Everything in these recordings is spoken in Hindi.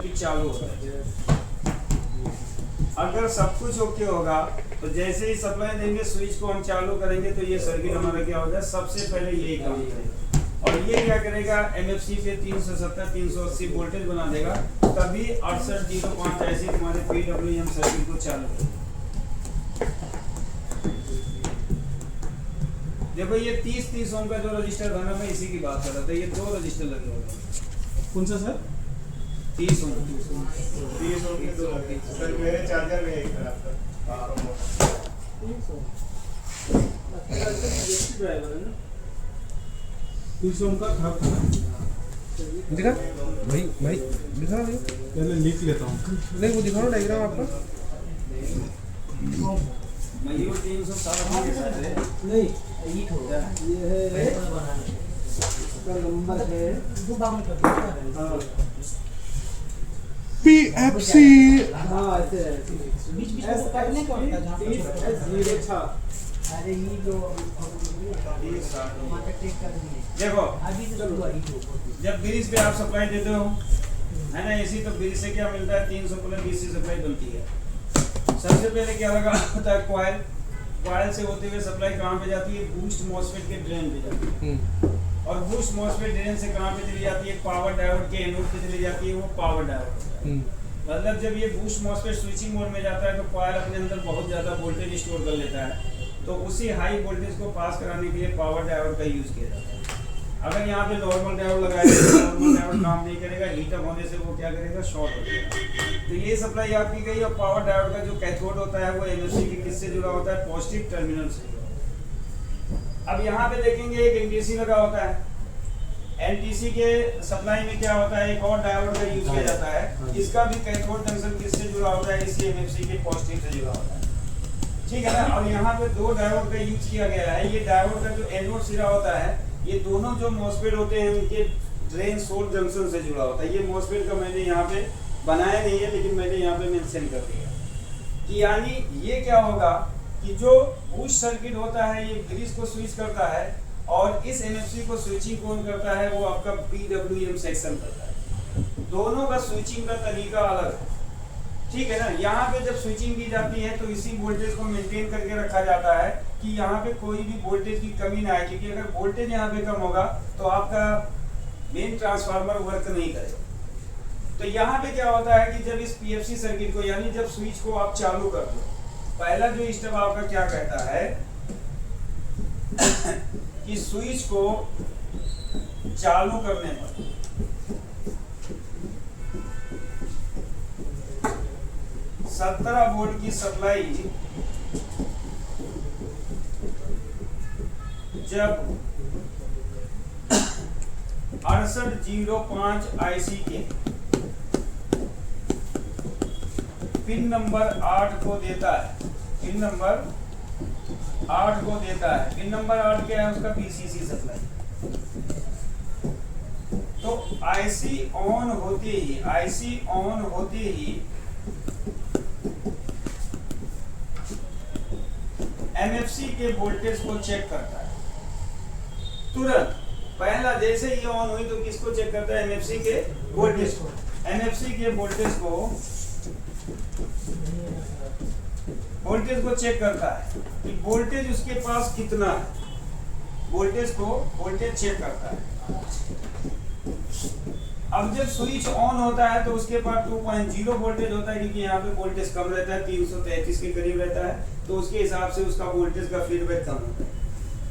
सर्किट चालू होता है। अगर सब कुछ ओके होगा तो जैसे ही सप्लाई देंगे, स्विच को हम चालू करेंगे तो ये सर्किट हमारा क्या होगा, सबसे पहले यही काम करेगा। और ये क्या करेगा, एमएफसी पे 370 380 वोल्टेज बना देगा, तभी 6805 ऐसी तुम्हारे पीडब्ल्यूएम सर्किट को चालू करेगा। देखो ये 30 ओम का जो रजिस्टर था ना, मैं इसी की बात कर रहा था। ये 2 रजिस्टर लगे हुए हैं। कौन सा सर? 30 ओम। 30 ओम के 2 सर, मेरे चार्जर में एक खराब था। ड्राइवर है ना, 30 ओम का खराब था। दिखा भाई दिखा भाई, पहले लिख लेता हूँ। नहीं वो दिखाओ डायग्राम आपका। मयूर 360 के साथ है। नहीं ईट होगा, ये है इसका नंबर है हाँ PFC। हाँ ऐसे बीच बीच में करने का होता है जहाँ पे 06। अरे ये जो देखो जब ब्रिज पे आप सप्लाई देते हो है ना एसी, तो ब्रिज से क्या मिलता है, 300 प्लस डीसी सप्लाई बनती है। सबसे पहले क्या लगा होता है, कॉइल से होते हुए सप्लाई कहाँ पे जाती है, बूस्ट मॉसफेट के ड्रेन पे जाती है। और बूस्ट मॉसफेट ड्रेन से कहाँ पे चली जाती है, पावर डायोड के एनोड पे चली जाती है, वो पावर डायोड होता है। मतलब जब ये बूस्ट मॉसफेट स्विचिंग मोड में जाता है तो कॉइल अपने अंदर बहुत ज़्यादा वोल्टेज स्टोर कर लेता है, तो उसी हाई वोल्टेज को पास कराने के लिए पावर डायोड का यूज़ किया जाता है। अगर यहाँ पे नॉर्मल डायोड लगाया तो नॉर्मल डायोड काम नहीं करेगा, हीटअप होने से वो क्या करेगा, शॉर्ट हो जाएगा। तो ये सप्लाई आपकी गई। और पावर डायोड का जो कैथोड होता है वो एमएफसी के किससे जुड़ा होता है, पॉजिटिव टर्मिनल से जुड़ा होता है। अब यहाँ पे देखेंगे एक एनटीसी लगा होता है। एनटीसी के सप्लाई में क्या होता है, एक और डायोड का यूज किया जाता है। इसका भी कैथोड जंक्शन किससे जुड़ा होता है, इसी एमएफसी के पॉजिटिव से जुड़ा होता है। ठीक है ना। और यहाँ पे 2 डायोड का यूज किया गया है। ये डायोड का जो एनोड सिरा होता है, ये दोनों जो मॉसफेट होते हैं उनके ड्रेन सोर्स जंक्शन से जुड़ा होता है। ये मॉसफेट का मैंने यहाँ पे बनाया नहीं है, लेकिन मैंने यहाँ पे मेंशन कर दिया कि यानी ये क्या होगा कि जो बूस्ट सर्किट होता है ये ब्रिज को स्विच करता है और इस एमएफसी को स्विचिंग कौन करता है, वो आपका पीडब्ल्यूएम सेक्शन करता है। दोनों का स्विचिंग का तरीका अलग है। ठीक है ना। यहाँ पे जब स्विचिंग की जाती है तो इसी वोल्टेज को मेंटेन करके रखा जाता है कि यहाँ पे कोई भी वोल्टेज की कमी ना आए, क्योंकि अगर वोल्टेज यहाँ पे कम होगा तो आपका मेन ट्रांसफार्मर वर्क नहीं करेगा। तो यहाँ पे क्या होता है कि जब इस पीएफसी सर्किट को यानी जब स्विच को आप चालू करते हो, पहला जो स्टेप आपका क्या कहता है कि स्विच को चालू करने पर 17 वोल्ट की सप्लाई जब 6805 आईसी के पिन नंबर 8 को देता है, पिन नंबर 8 को देता है। पिन नंबर 8 क्या है, उसका पीसीसी सप्लाई। तो आईसी ऑन होते ही एमएफसी के वोल्टेज को चेक करता है तुरंत। पहला जैसे ही ऑन हुई तो किसको चेक करता है, एमएफसी के वोल्टेज को। एमएफसी के वोल्टेज को चेक करता है कि वोल्टेज उसके पास कितना है, वोल्टेज चेक करता है। अब जब स्विच ऑन होता है तो उसके पास 2.0 वोल्टेज होता है, क्योंकि यहाँ पे वोल्टेज कम रहता है, 333 के करीब रहता है, तो उसके हिसाब से उसका वोल्टेज का फीडबैक कम होता है।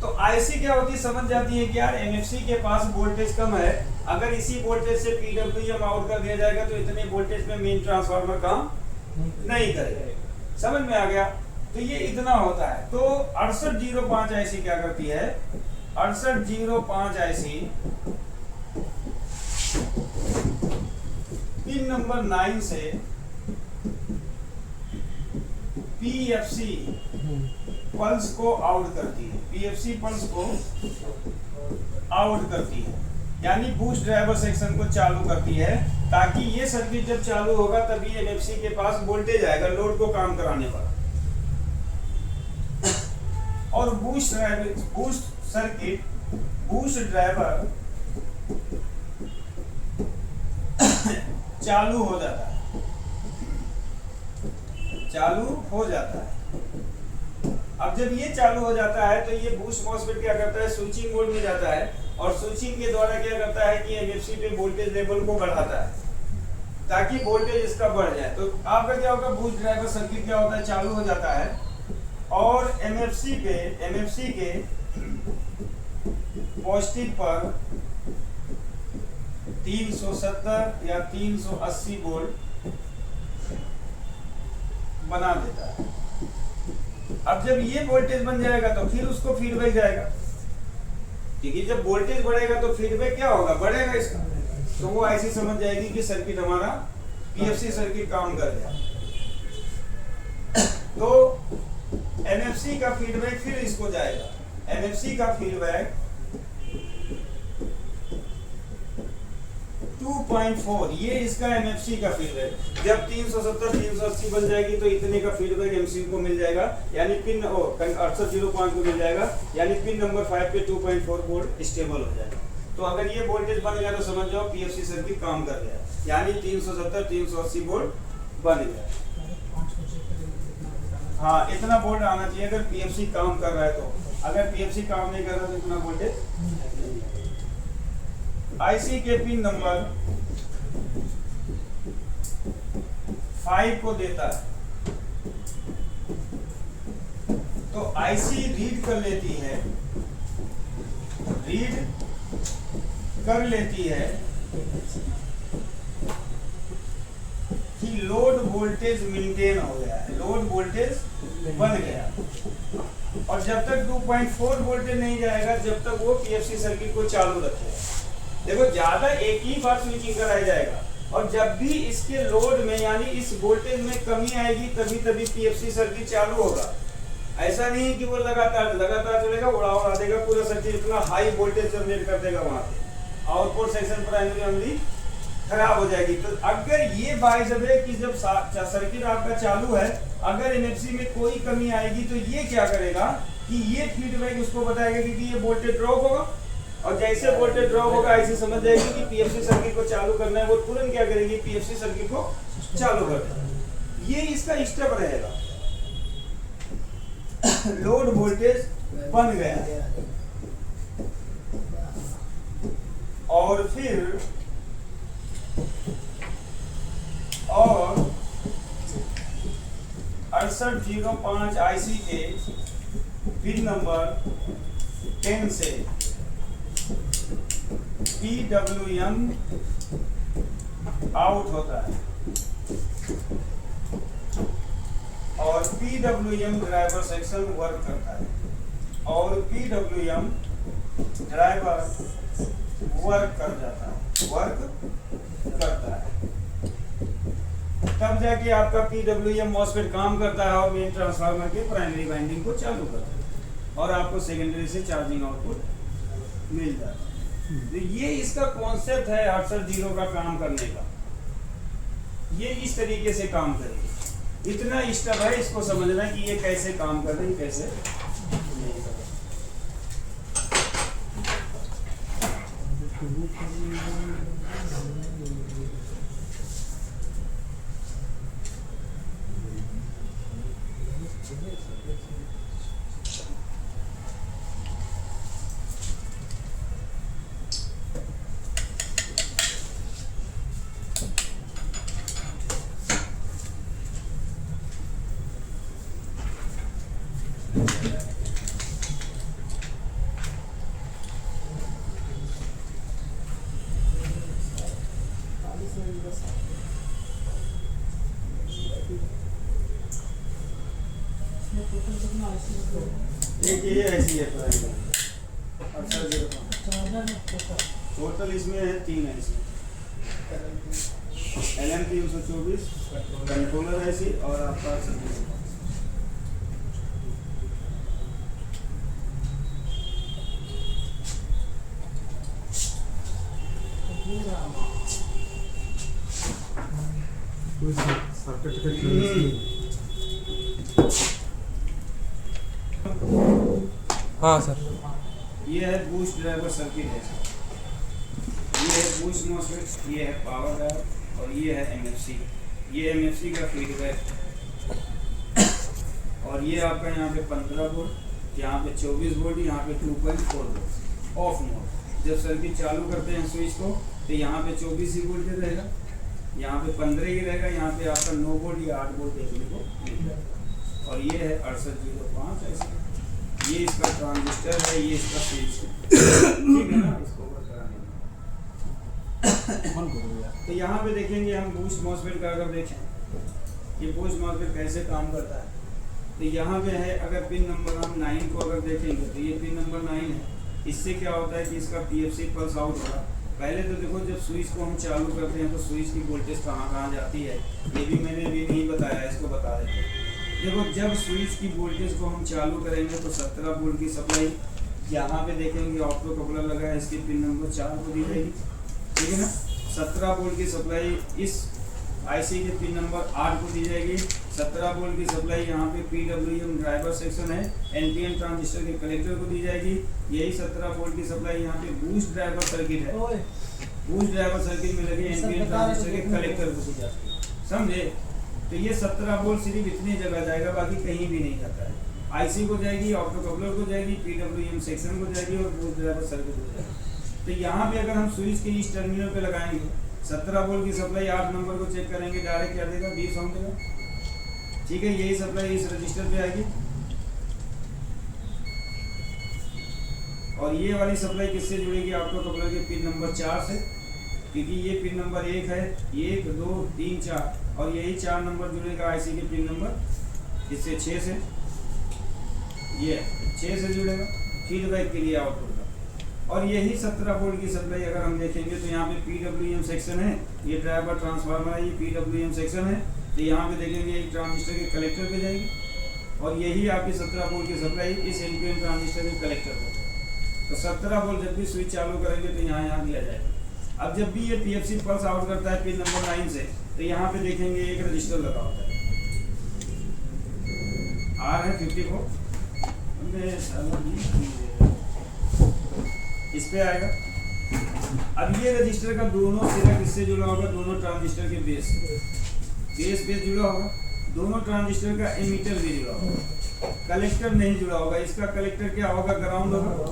तो आईसी क्या होती है, समझ जाती है कि यार एमएफसी के पास वोल्टेज कम है, अगर इसी वोल्टेज से पीडब्ल्यूएम आउट कर दिया जाएगा तो इतने वोल्टेज में मेन ट्रांसफार्मर काम नहीं करेगा। समझ में आ गया। तो ये इतना होता है। तो 6805 आईसी क्या करती है, 6805 आईसी पिन नंबर 9 से पीएफसी पल्स को आउट करती है, पीएफसी पल्स को आउट करती है, यानी बूस्ट ड्राइवर सेक्शन को चालू करती है, ताकि ये सर्किट जब चालू होगा तभी एमएफसी के पास वोल्टेज आएगा लोड को काम कराने पर। और बूस्ट ड्राइवर चालू हो जाता है, चालू हो जाता है। अब जब ये चालू हो जाता है तो ये बूस्ट मॉसफेट क्या करता है, स्विचिंग मोड में जाता है और स्विचिंग के द्वारा क्या करता है कि एमएफसी पे वोल्टेज लेवल को बढ़ाता है ताकि वोल्टेज इसका बढ़ जाए। तो आपका क्या होगा, बूस्ट ड्राइवर सर्किट क्या होता है, चालू हो जाता है और एमएफसी के पॉजिटिव पर 370 या 380 वोल्ट बना देता है। अब जब ये वोल्टेज बन जाएगा तो फिर उसको फीडबैक जाएगा, क्योंकि जब वोल्टेज बढ़ेगा तो फीडबैक क्या होगा, बढ़ेगा इसका। तो वो ऐसी समझ जाएगी कि सर्किट हमारा पीएफसी सर्किट काम कर गया। तो एमएफसी का फीडबैक फिर इसको जाएगा, एमएफसी का फीडबैक 2.4, ये इसका एमएफसी का फीडबैक। जब 370 380 बन जाएगी तो इतने का फीडबैक एमसी को मिल जाएगा, यानी पिन 68 पॉइंट को मिल जाएगा, यानी पिन नंबर 5 पे 2.4 वोल्ट स्टेबल हो जाएगा। तो अगर ये वोल्टेज बन गया तो समझ जाओ पीएफसी सर्किट काम कर गया, यानी 370 380 वोल्ट बन गया। हाँ, इतना वोल्ट आना चाहिए अगर पीएफसी काम कर रहा है। तो अगर पीएफसी काम नहीं कर रहा तो इतना वोल्टेज। आईसी के पिन नंबर 5 को देता है, तो आईसी रीड कर लेती है कि लोड वोल्टेज मेंटेन हो गया है, लोड वोल्टेज बन गया। और जब तक 2.4 वोल्टेज नहीं जाएगा जब तक वो पीएफसी सर्किट को चालू रखेगा। देखो, ज्यादा एक ही बार स्विचिंग कराया जाएगा और जब भी इसके लोड में यानी इस वोल्टेज में कमी आएगी तभी पीएफसी सर्किट चालू होगा। ऐसा नहीं कि वो लगातार चलेगा, उड़ा देगा पूरा सर्किट, इतना हाई वोल्टेज जनरेट कर देगा, वहां पे आउटपुट सेक्शन प्राइमरी मेमोरी खराब हो जाएगी। तो अगर ये बाय द वे कि जब सर्किट आपका चालू है, अगर एमएफसी में कोई कमी आएगी तो ये क्या करेगा कि ये फीडबैक उसको बताएगा कि ये वोल्टेज ड्रॉप होगा, और जैसे वोल्टेज ड्रॉप होगा ऐसे समझ जाएगी कि पीएफसी सर्किट को चालू करना है। वो तुरंत क्या करेगी, पीएफसी सर्किट को चालू कर देगा। ये इसका स्टेप रहेगा। लोड वोल्टेज बन गया और फिर 6805 आईसी के पिन नंबर 10 से PWM आउट होता है और PWM ड्राइवर सेक्शन वर्क करता है, और PWM ड्राइवर वर्क करता है। तब जाके आपका PWM मॉसफेट काम करता है और मेन ट्रांसफार्मर के प्राइमरी वाइंडिंग को चालू करता है और आपको सेकेंडरी से चार्जिंग आउटपुट मिल जाता है। तो ये इसका कॉन्सेप्ट है 68 का काम करने का। ये इस तरीके से काम करेगी। इतना स्टेप है, इसको समझना कि ये कैसे काम कर रही, कैसे नहीं कर रही। एक ये ऐसी है टोटल इसमें है 3 ऐसी LM324 कंट्रोलर ऐसी और आपका हाँ सर, ये है बूस्ट ड्राइवर सर्किट है, ये है बूस्ट मॉसफेट, ये है पावर ड्राइवर, ये है MFC, ये MFC का फीडबैक। और ये आपका यहाँ पे 15 वोल्ट, यहाँ पे 24 वोल्ट, यहाँ पे 2.4 वोल्ट ऑफ मोड। जब सर्किट चालू करते हैं स्विच को तो यहाँ पे 24 ही वोल्ट रहेगा, यहाँ पे 15 ही रहेगा, यहाँ पे आपका 9 वोल्ट या 8 वोल्ट देखने को मिल जाएगा। और ये है 6805 ऐसे, ये इसका ट्रांजिस्टर है, ये इसका स्विच है, ठीक है ना। इसको ओवर करा देंगे। तो यहाँ पे देखेंगे हम बूस्ट मॉसफेट का अगर देखें, ये बूस्ट मॉसफेट कैसे काम करता है। तो यहाँ पे है, अगर पिन नंबर हम 9 को अगर देखेंगे तो ये पिन नंबर 9 है। इससे क्या होता है कि इसका PFC पल्स आउट होगा। पहले तो देखो जब स्विच को हम चालू करते हैं तो स्विच की वोल्टेज कहाँ कहाँ जाती है, ये भी मैंने अभी नहीं बताया, इसको बता देते हैं। देखो जब स्विच की वोल्टेज को हम चालू करेंगे तो 17 वोल्ट की सप्लाई यहाँ पे देखेंगे, ऑप्टो कपलर लगा है, इसकी पिन नंबर 4 को दी जाएगी, ठीक है ना। 17 वोल्ट की सप्लाई इस IC के पिन नंबर 8 को दी जाएगी। 17 वोल्ट की सप्लाई यहाँ पे PWM ड्राइवर सेक्शन है, NPN ट्रांजिस्टर के कलेक्टर को दी जाएगी। यही 17 वोल्ट की सप्लाई यहाँ पे बूस्ट ड्राइवर सर्किट है, बूस्ट ड्राइवर सर्किट में लगे NPN ट्रांजिस्टर के कलेक्टर को दी जाती है, समझे। तो ये 17 वोल्ट सिर्फ इतनी जगह जाएगा, बाकी कहीं भी नहीं जाता है। IC को जाएगी, ऑप्टो कपलर को जाएगी, PWM सेक्शन को जाएगी और बूस्ट ड्राइवर सर्किट को जाएगी। तो यहाँ पे अगर हम स्विच के इस टर्मिनल पे लगाएंगे, 17 वोल्ट की सप्लाई 8 नंबर को चेक करेंगे, डायरेक्ट क्या देगा, 20 ओम देगा, ठीक है। यही सप्लाई इस रजिस्टर पे आएगी। और ये वाली सप्लाई किससे जुड़ेगी, ऑप्टो कपलर के पिन नंबर 4 से, क्योंकि ये पिन नंबर 1 है, 1 2 3 4, और यही 4 नंबर जुड़ेगा IC के पिन नंबर इससे 6 से, ये 6 से जुड़ेगा फीडबैक के लिए आउटपुट का। और यही 17 वोल्ट की सप्लाई अगर हम देखेंगे तो यहाँ पे PWM सेक्शन है, ये ड्राइवर ट्रांसफार्मर है, ये PWM सेक्शन है। तो यहाँ पे देखेंगे एक ट्रांजिस्टर के कलेक्टर पे जाएगी, और यही आपकी 17 वोल्ट की सप्लाई इस NPN ट्रांजिस्टर के कलेक्टर पे जाएगी। तो 17 वोल्ट जब भी स्विच चालू करेंगे तो यहाँ दिया जाएगा। अब जब भी ये PFC पल्स आउट करता है पिन नंबर 9 से, तो यहाँ पे देखेंगे एक रजिस्टर लगा होता है, R है 54, इस पे आएगा। अब ये रजिस्टर का दोनों सिरा किससे जुड़ा होगा, दोनों ट्रांजिस्टर के बेस जुड़ा होगा, दोनों ट्रांजिस्टर का एमीटर भी जुड़ा होगा, कलेक्टर नहीं जुड़ा होगा। इसका कलेक्टर क्या होगा, ग्राउंड होगा,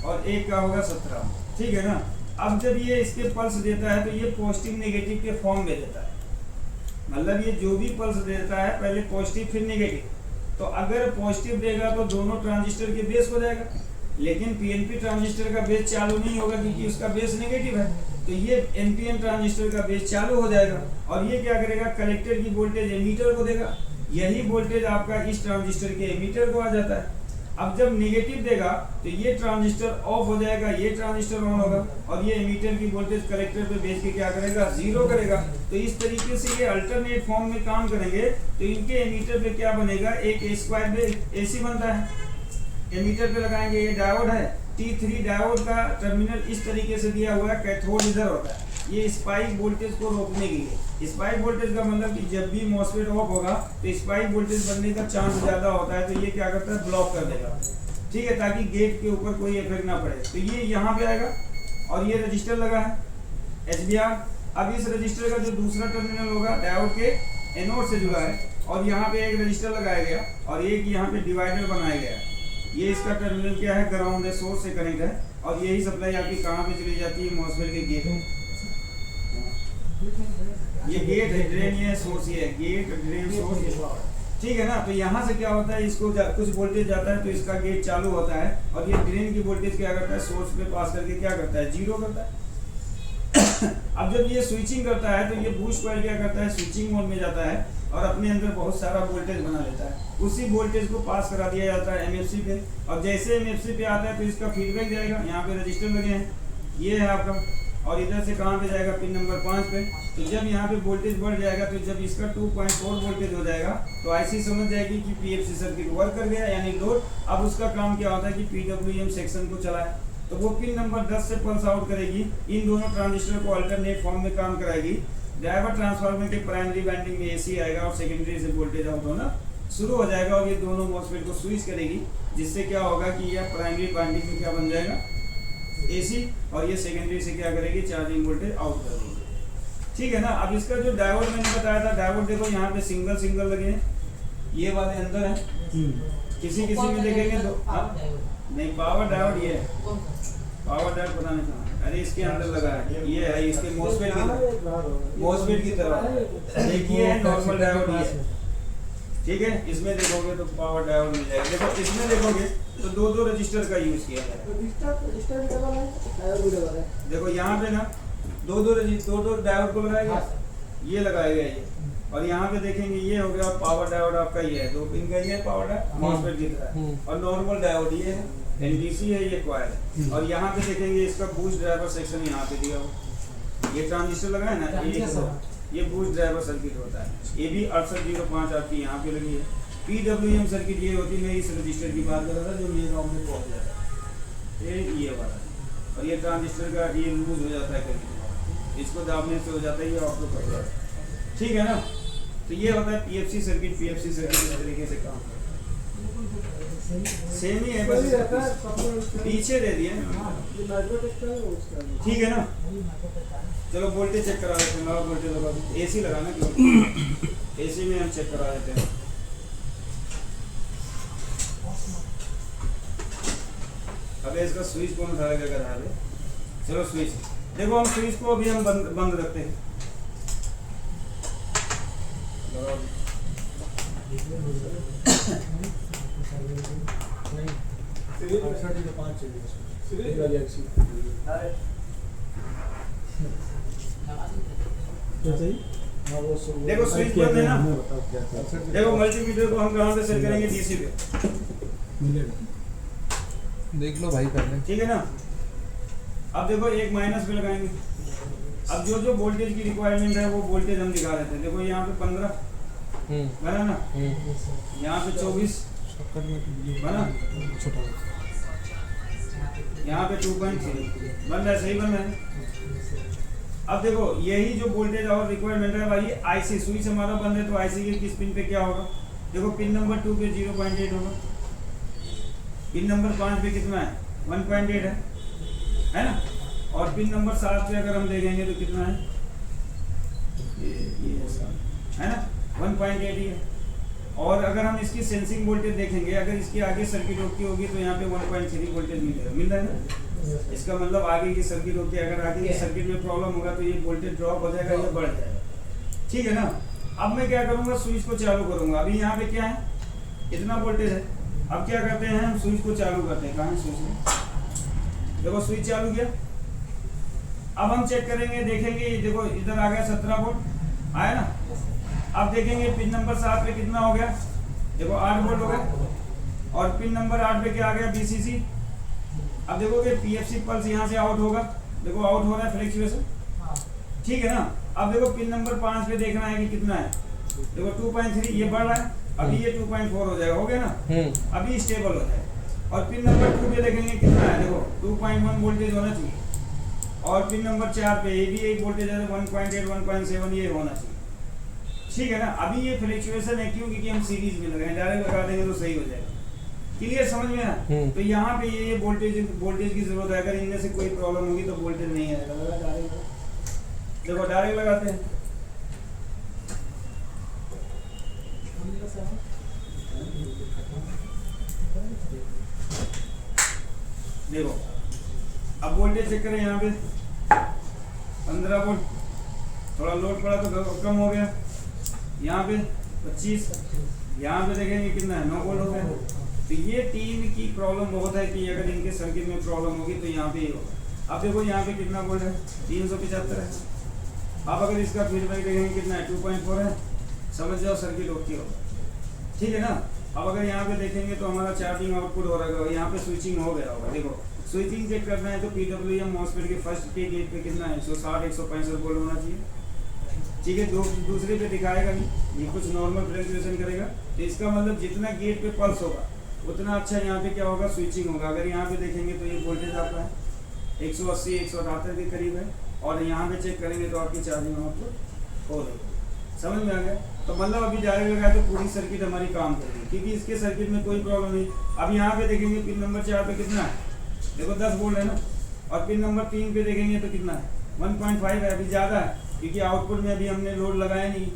और एक का होगा 17, ठीक है ना। अब जब ये इसके पल्स देता है तो ये पॉजिटिव नेगेटिव के फॉर्म में देता है, मतलब ये जो भी पल्स देता है पहले पॉजिटिव फिर नेगेटिव। तो अगर पॉजिटिव देगा तो दोनों ट्रांजिस्टर के बेस हो जाएगा, लेकिन PNP ट्रांजिस्टर का बेस चालू नहीं होगा क्योंकि उसका बेस नेगेटिव है। तो ये NPN ट्रांजिस्टर का बेस चालू हो जाएगा, और ये क्या करेगा, कलेक्टर की वोल्टेज एमीटर को देगा, यही वोल्टेज आपका इस ट्रांजिस्टर के एमीटर को आ जाता है। अब जब नेगेटिव देगा तो ये ट्रांजिस्टर ऑफ हो जाएगा, ये ट्रांजिस्टर ऑन होगा, और ये एमीटर की वोल्टेज कलेक्टर पे भेज के क्या करेगा, 0 करेगा। तो इस तरीके से ये अल्टरनेट फॉर्म में काम करेंगे। तो इनके एमीटर पे क्या बनेगा, एक A² पे AC बनता है, एमीटर पे लगाएंगे। ये डायोड है, T3 डायोड का टर्मिनल इस तरीके से दिया हुआ है, कैथोड इधर होता है, ये स्पाइक वोल्टेज को रोकने के लिए। स्पाइक वोल्टेज का मतलब कि जब भी मॉसफेट ऑफ होगा तो स्पाइक वोल्टेज बनने का चांस ज़्यादा होता है, तो ये क्या करता है, ब्लॉक कर देगा, ठीक है, ताकि गेट के ऊपर कोई इफेक्ट ना पड़े। तो ये यहाँ पे आएगा, और ये रजिस्टर लगा है HBR। अब इस रजिस्टर का जो दूसरा टर्मिनल होगा डायोड के एनोड से जुड़ा है, और यहाँ पे एक रजिस्टर लगाया गया, और एक यहाँ पे डिवाइडर बनाया गया। ये इसका टर्मिनल क्या है, ग्राउंड है, सोर्स से कनेक्ट है, और यही सप्लाई आपकी कहाँ पे चली जाती है, मॉसफेट के गेट में। ये गेट है, ड्रेन ये है, सोर्स ये है, गेट ड्रेन सोर्स ये, ठीक है ना। तो यहाँ से क्या होता है, इसको कुछ वोल्टेज जाता है तो इसका गेट चालू होता है, और ये ड्रेन की वोल्टेज क्या करता है, सोर्स पे पास करके क्या करता है, 0 करता है। अब जब ये स्विचिंग करता है तो ये बूस्ट कॉइल क्या करता है, स्विचिंग मोड में जाता है, और अपने अंदर बहुत सारा वोल्टेज बना लेता है। उसी वोल्टेज को पास करा दिया जाता है MFC पे, और जैसे MFC पे आता है तो इसका फीडबैक जाएगा। यहाँ पे रजिस्टर लगे हैं, ये है आपका, और इधर से कहाँ पे जाएगा, पिन नंबर 5 पे। तो जब यहाँ पे वोल्टेज बढ़ जाएगा, तो जब इसका 2.4 वोल्टेज हो जाएगा तो IC समझ जाएगी कि PFC सर्किट वर्क कर गया, यानी लोड। अब उसका काम क्या होता है कि PWM सेक्शन को चलाए, तो वो पिन नंबर 10 से पल्स आउट करेगी, इन दोनों ट्रांजिस्टर को अल्टरनेट फॉर्म में काम कराएगी। ड्राइवर ट्रांसफार्मर के प्राइमरी वाइंडिंग में AC आएगा, और सेकेंडरी से वोल्टेज आउट होना शुरू हो जाएगा, और ये दोनों मॉसफेट को स्विच करेगी, जिससे क्या होगा कि यह प्राइमरी वाइंडिंग में क्या बन जाएगा, AC, और ये सेकेंडरी से क्या करेगी, चार्जिंग वोल्टेज आउट कर देगी, ठीक है ना। अब इसका जो डायोड मैंने बताया था, डायोड देखो यहाँ पे सिंगल सिंगल लगे हैं, ये वाले अंदर है, किसी किसी में देखेंगे तो नहीं पावर डायोड ये है, पावर डायोड पता नहीं कहाँ, अरे इसके अंदर लगा है, ये है इसके मॉसफेट की तरह, मॉसफेट की तरह देखिए है नॉर्मल डायोड ये, ठीक है। इसमें देखोगे तो पावर डायोड मिल जाएगा। देखो इसमें देखोगे तो दो दो रजिस्टर का यूज किया है, देखो यहाँ पे ना दो दो डायोड को लगाया गया, ये लगाया गया ये, और यहाँ पे देखेंगे ये हो गया पावर डायोड आपका, ये है 2 पिन का, ये पावर डायोड मॉसफेट की तरह, और नॉर्मल डायोड ये है, एनडीसी है, ये क्वायर है, और यहाँ पे देखेंगे इसका बूस्ट ड्राइवर सेक्शन यहाँ पे दिया हुआ, ये ट्रांजिस्टर लगा है ना, ये बूस्ट ड्राइवर सर्किट होता है, ये भी 6805 आपकी यहाँ पे लगी है। PWM सर्किट ये होती है, मैं इस रजिस्टर की बात कर रहा था जो मेन रॉम में पहुँच जाता है, ये वाला, और ये ट्रांजिस्टर का ये लूज हो जाता है कभी, इसको दाबने से हो जाता है, ये ऑटो कर रहा है, ठीक है ना। तो ये होता है PFC सर्किट, PFC सर्किट इस तरीके से काम करता है, सेम ही है बस पीछे दे दिए, ठीक है ना। चलो वोल्टेज चेक करा देते हैं, वोल्टेज लगा देते, AC लगाना क्यों, AC में हम चेक करा देते हैं। अबे इसका स्विच कौन उठाएगा अगर है, चलो स्विच देखो, हम स्विच को अभी हम बंद रखते हैं, देखो स्विच बंद है ना, देखो मल्टीमीटर को हम कहाँ पे सेट करेंगे, DC पे, देख लो भाई पहले, ठीक है ना। अब देखो एक माइनस पे लगाएंगे, अब जो जो वोल्टेज की रिक्वायरमेंट है वो वोल्टेज हम दिखा देते हैं, देखो यहाँ पे 15 है ना, यहाँ पे 24 है ना, यहाँ पे 2.3 बन रहा है, सही बन रहा है। अब देखो यही जो वोल्टेज और रिक्वायरमेंट है भाई, IC स्विच हमारा बंद है तो IC के किस पिन पे क्या होगा, देखो पिन नंबर 2 पे 0.8 होगा, पिन नंबर 5 पे कितना है 1.8 है ना, और पिन नंबर 7 पे अगर हम देखेंगे तो कितना है, ये है ना 1.8 ही है। और अगर हम इसकी सेंसिंग वोल्टेज देखेंगे, अगर इसके आगे सर्किट ओके होगी तो यहाँ पे 1.3 वोल्टेज मिल रहा है ना, इसका मतलब आगे की सर्किट ओके, अगर आगे की सर्किट में प्रॉब्लम होगा तो ये वोल्टेज ड्रॉप हो जाएगा, ये बढ़ जाएगा, ठीक है ना। अब मैं क्या करूँगा, स्विच को चालू करूँगा, अभी यहाँ पे क्या है इतना वोल्टेज है, अब क्या करते हैं हम स्विच को चालू करते हैं, कहाँ है स्विच, देखो स्विच चालू किया, अब हम चेक करेंगे, देखेंगे देखो इधर आ गया 17 वोल्ट आया ना, अब देखेंगे पिन नंबर 7 पे कितना हो गया, देखो 8 वोल्ट हो गया, और पिन नंबर 8 पे क्या आ गया BCC, अब देखोगे PFC पल्स यहाँ से आउट होगा, देखो आउट हो रहा है फ्लक्चुएशन, ठीक है ना। अब देखो पिन नंबर 5 पे देखना है कि कितना है, देखो 2.3 ये बढ़ रहा है, अभी ये 2.4 हो जाएगा, हो गया ना, अभी स्टेबल हो जाएगा। और पिन नंबर 2 पे देखेंगे कितना है, देखो 2.1 वोल्टेज होना चाहिए, और पिन नंबर 4 पे ये भी एक वोल्टेज है 1.8 1.7 ये होना चाहिए, ठीक है ना। अभी ये फ्लक्चुएशन है क्यों, क्योंकि हम सीरीज में लगाए, डायरेक्ट लगा देंगे तो सही हो जाएगा, क्लियर समझ में ना। तो यहाँ पे ये वोल्टेज की जरूरत है, अगर इनमें से कोई प्रॉब्लम होगी तो वोल्टेज नहीं आएगा, देखो डायरेक्ट लगाते हैं, देखो अब वोल्टेज चेक करें, यहाँ पे 15 वोल्ट, थोड़ा लोड पड़ा तो कम हो गया, यहाँ पे 25, यहाँ पे देखेंगे कितना है 9 वोल्ट हो गया। तो ये 3 की प्रॉब्लम बहुत है कि अगर इनके सर्किट में प्रॉब्लम होगी तो यहाँ पे ही होगा। अब देखो यहाँ पे कितना वोल्ट है 375 है, अब अगर इसका फीडबैक देखेंगे कितना है 2.4 है, समझ जाओ सर्किट ओके होगा, ठीक है ना। अब अगर यहाँ पे देखेंगे तो हमारा चार्जिंग आउटपुट हो रहा है, यहाँ पे स्विचिंग हो गया होगा, देखो स्विचिंग चेक करना है तो PWM मॉसफेट के फर्स्ट के गेट पे कितना है 160 165 वोल्ट होना चाहिए, ठीक है। दूसरे पे दिखाएगा नहीं, ये कुछ नॉर्मल फ्लक्चुएशन करेगा, तो इसका मतलब जितना गेट पे पल्स होगा उतना अच्छा यहाँ पे क्या होगा स्विचिंग होगा। अगर यहाँ पे देखेंगे तो ये वोल्टेज आपका है 180 178 के करीब है, और यहाँ पे चेक करेंगे तो आपकी चार्जिंग आउटपुट हो रही है, समझ में आ गया। तो मतलब अभी डायरेक्ट लगाए तो पूरी सर्किट हमारी काम करेगी, क्योंकि इसके सर्किट में कोई प्रॉब्लम नहीं। अब यहाँ पे देखेंगे पिन नंबर 4 पे कितना है, देखो 10 वोल्ट है ना, और पिन नंबर 3 पे देखेंगे तो कितना है 1.5 है, अभी ज़्यादा है, क्योंकि आउटपुट में अभी हमने लोड लगाया नहीं।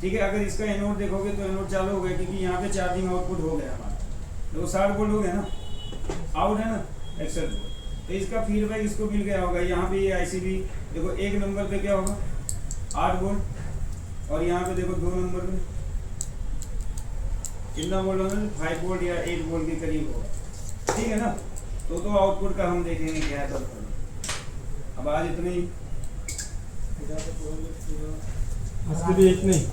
ठीक है, अगर इसका एनोड देखोगे तो एनोड चालू हो गया, क्योंकि यहाँ पे चार्जिंग आउटपुट हो गया हमारा, देखो 60 वोल्ट हो गया ना, आउट है ना 61 वोल्ट। तो इसका फीडबैक इसको मिल गया होगा। यहाँ पे ये आईसी भी देखो एक नंबर पे क्या होगा 8 वोल्ट, और यहाँ पे देखो 2 नंबर पे कितना वोल्ट होगा, 5 वोल्ट या 8 वोल्ट के करीब होगा। ठीक है ना, तो आउटपुट का हम देखेंगे क्या है। अब आज इतने ही। इसके भी इतने ही।